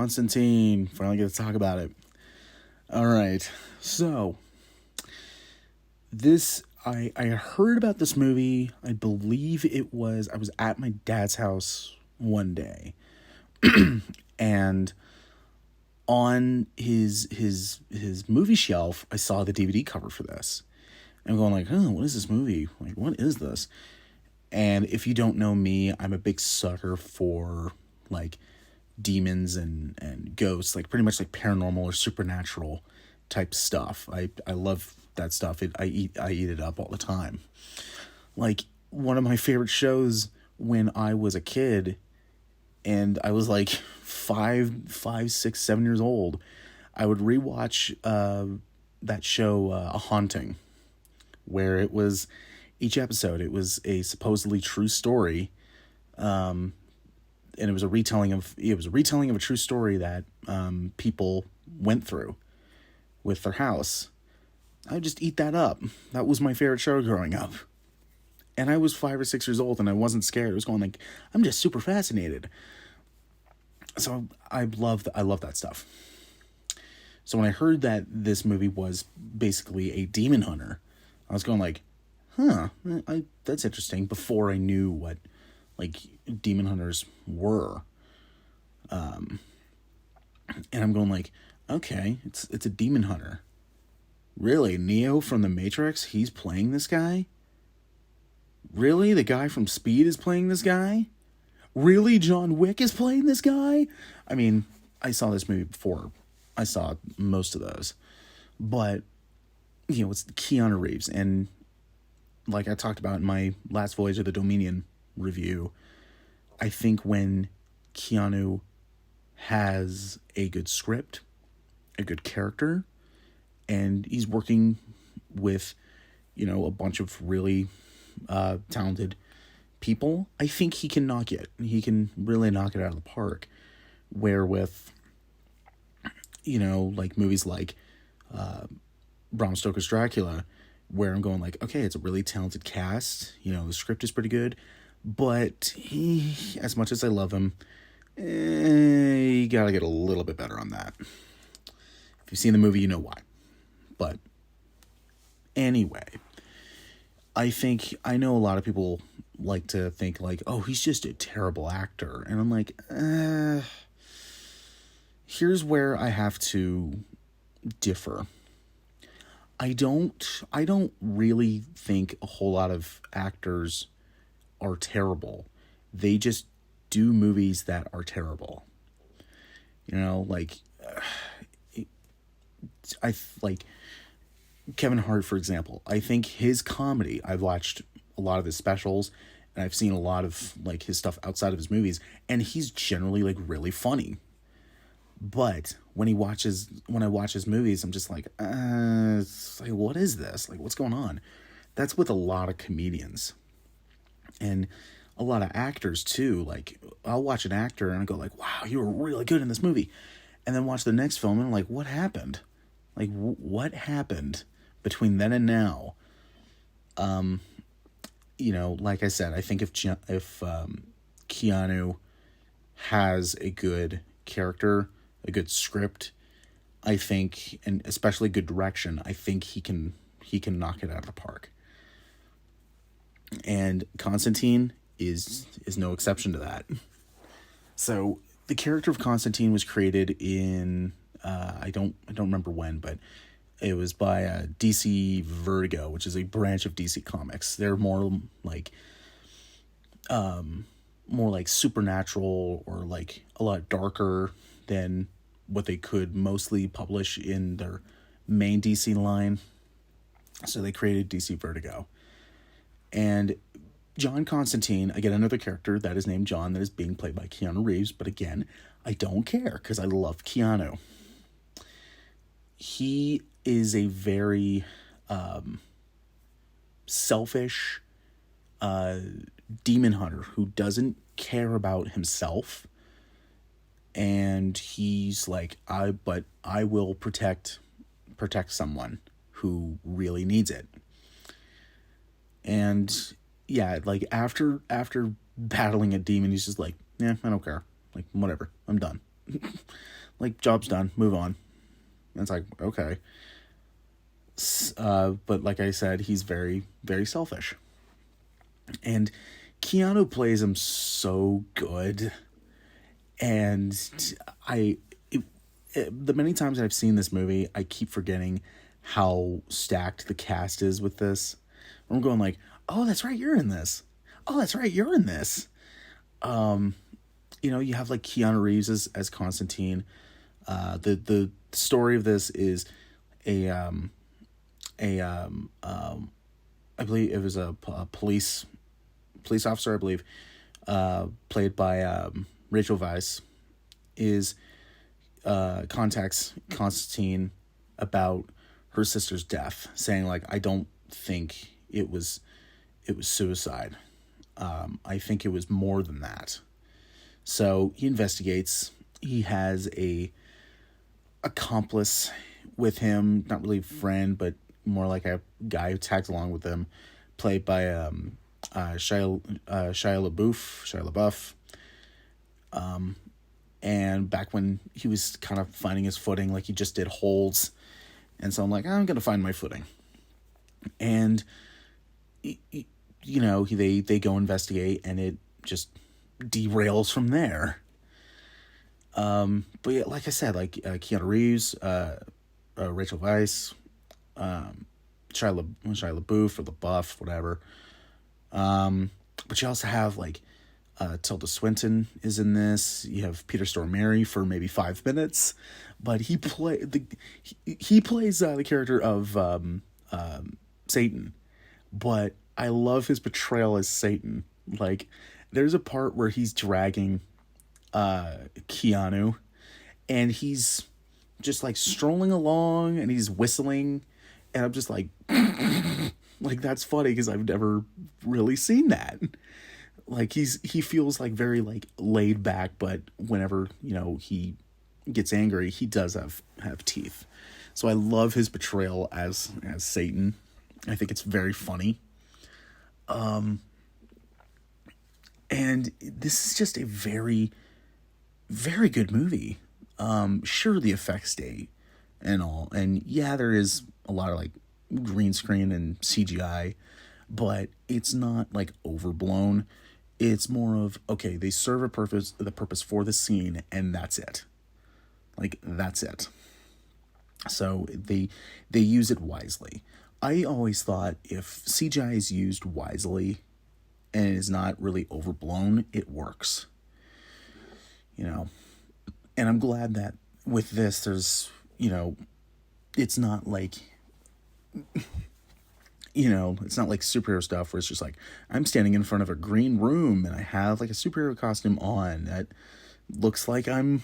Constantine. Finally get to talk about it. All right. So, I heard about this movie. I believe I was at my dad's house one day. And on his movie shelf, I saw the DVD cover for this. And I'm going like, oh, what is this movie? Like, what is this? And if you don't know me, I'm a big sucker for, like, demons and ghosts, like pretty much like paranormal or supernatural type stuff. I love that stuff. I eat it up all the time. Like, one of my favorite shows when I was a kid, and I was like 6, 7 years old, I would rewatch that show, A Haunting, where it was each episode, it was a supposedly true story. And it was a retelling of a true story that people went through with their house. I would just eat that up. That was my favorite show growing up. And I was 5 or 6 years old, and I wasn't scared. I was going like, I'm just super fascinated. So I love that stuff. So when I heard that this movie was basically a demon hunter, I was going like, that's interesting. Before I knew what, like, demon hunters were. And I'm going like, okay, it's a demon hunter. Really? Neo from the Matrix, he's playing this guy? Really? The guy from Speed is playing this guy? Really? John Wick is playing this guy? I mean, I saw this movie before. I saw most of those. But, it's Keanu Reeves. And like I talked about in my last Voyage of the Dominion review, I think when Keanu has a good script, a good character, and he's working with, a bunch of really talented people, I think he can knock it. He can really knock it out of the park. Where with, like movies like Bram Stoker's Dracula, where I'm going like, okay, it's a really talented cast. The script is pretty good. But as much as I love him, you gotta get a little bit better on that. If you've seen the movie, you know why. But anyway, I know a lot of people like to think like, oh, he's just a terrible actor. And I'm like, here's where I have to differ. I don't really think a whole lot of actors are terrible. They just do movies that are terrible. I like Kevin Hart, for example. I think his comedy, I've watched a lot of his specials, and I've seen a lot of like his stuff outside of his movies, and he's generally like really funny. But when I watch his movies, I'm just like, it's like, what is this? Like, what's going on? That's with a lot of comedians and a lot of actors too. Like, I'll watch an actor and I go like, wow, you were really good in this movie. And then watch the next film and I'm like, what happened? Like, what happened between then and now? Like I said, I think if Keanu has a good character, a good script, I think, and especially good direction, I think he can knock it out of the park. And Constantine is no exception to that. So the character of Constantine was created in I don't remember when, but it was by DC Vertigo, which is a branch of DC Comics. They're more like supernatural, or like a lot darker than what they could mostly publish in their main DC line. So they created DC Vertigo. And John Constantine, again, another character that is named John, that is being played by Keanu Reeves. But again, I don't care because I love Keanu. He is a very selfish demon hunter who doesn't care about himself. And he's like, I will protect someone who really needs it. And yeah, like after battling a demon, he's just like, yeah, I don't care. Like, whatever, I'm done. Like, job's done, move on. And it's like, okay. But like I said, he's very, very selfish. And Keanu plays him so good. And I, the many times I've seen this movie, I keep forgetting how stacked the cast is with this. I'm going like, oh, that's right, you're in this. Oh, that's right, you're in this. You have like Keanu Reeves as Constantine. The story of this is I believe it was a police officer, I believe, played by Rachel Weisz, is contacts Constantine about her sister's death, saying like, I don't think it was suicide. I think it was more than that. So he investigates. He has a accomplice with him, not really a friend, but more like a guy who tags along with him, played by Shia LaBeouf. And back when he was kind of finding his footing, like he just did Holes, and so I'm like, I'm gonna find my footing, and they go investigate, and it just derails from there. But yeah, like I said, like Keanu Reeves, Rachel Weisz, Shia LaBeouf or LaBeouf, whatever. But you also have like Tilda Swinton is in this. You have Peter Stormare for maybe 5 minutes, but he plays the character of Satan. But I love his portrayal as Satan. Like, there's a part where he's dragging Keanu, and he's just like strolling along, and he's whistling, and I'm just like, like, that's funny because I've never really seen that. Like, he feels like very like laid back, but whenever he gets angry, he does have teeth. So I love his portrayal as Satan. I think it's very funny. And this is just a very, very good movie. Sure, the effects stay and all, and yeah, there is a lot of like green screen and CGI, but it's not like overblown. It's more of, okay, they serve the purpose for the scene, and that's it. Like, that's it. So they use it wisely. I always thought if CGI is used wisely and is not really overblown, it works. And I'm glad that with this, there's, it's not like, it's not like superhero stuff where it's just like, I'm standing in front of a green room and I have like a superhero costume on that looks like I'm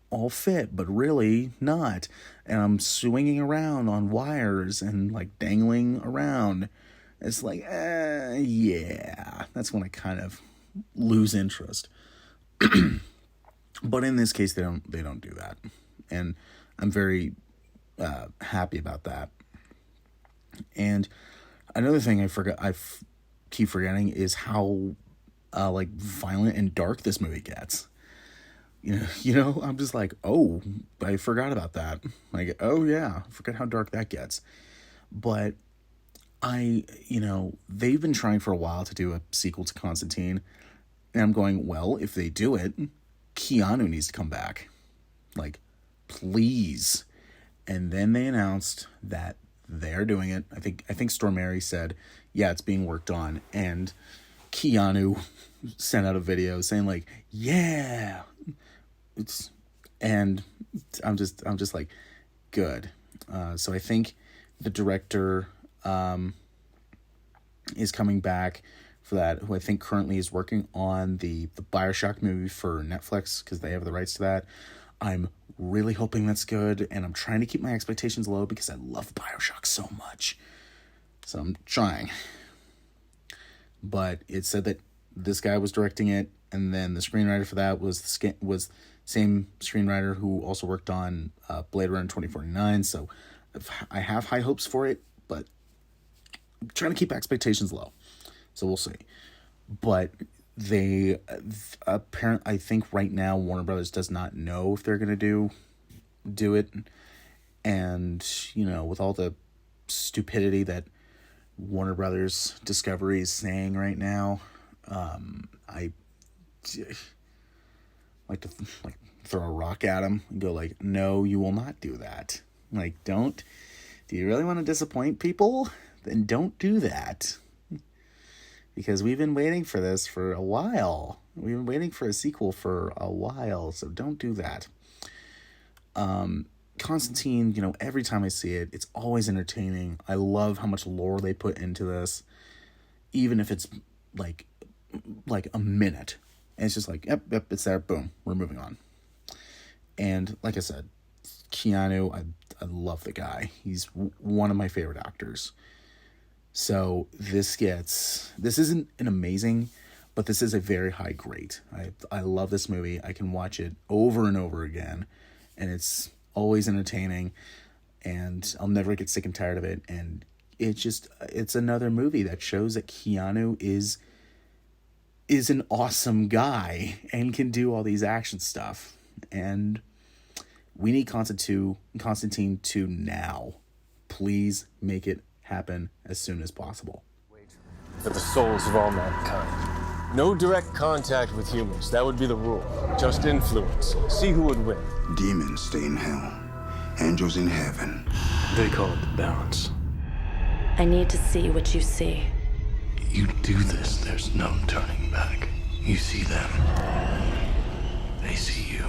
all fit, but really not. And I'm swinging around on wires and like dangling around. It's like, yeah, that's when I kind of lose interest. But in this case, they don't do that, and I'm very happy about that. And another thing I keep forgetting is how like violent and dark this movie gets. I'm just like, oh, I forgot about that. Like, oh yeah, I forget how dark that gets. But they've been trying for a while to do a sequel to Constantine, and I'm going, well, if they do it, Keanu needs to come back. Like, please. And then they announced that they're doing it. I think Stormare said, yeah, it's being worked on. And Keanu sent out a video saying like, yeah. And I'm just like, good. So I think the director is coming back for that, who I think currently is working on the BioShock movie for Netflix, because they have the rights to that. I'm really hoping that's good, and I'm trying to keep my expectations low because I love BioShock so much. So I'm trying. But it said that this guy was directing it, and then the screenwriter for that was same screenwriter who also worked on Blade Runner 2049. So I have high hopes for it, but I'm trying to keep expectations low. So we'll see. But they apparently, I think right now Warner Brothers does not know if they're gonna do it, and with all the stupidity that Warner Brothers Discovery is saying right now, I like to throw a rock at them and go like, no, you will not do that. Like, don't. Do you really want to disappoint people? Then don't do that. Because we've been waiting for this for a while. We've been waiting for a sequel for a while, so don't do that. Constantine, every time I see it, it's always entertaining. I love how much lore they put into this, even if it's like a minute. And it's just like, yep, it's there, boom, we're moving on. And like I said, Keanu, I love the guy. He's one of my favorite actors. So this isn't an amazing, but this is a very high grade. I love this movie. I can watch it over and over again, and it's always entertaining, and I'll never get sick and tired of it. And it's another movie that shows that Keanu is an awesome guy and can do all these action stuff. And we need Constantine 2 now. Please make it happen as soon as possible. For the souls of all mankind. No direct contact with humans. That would be the rule. Just influence. See who would win. Demons stay in hell. Angels in heaven. They call it the balance. I need to see what you see. You do this, there's no turning back. You see them. They see you.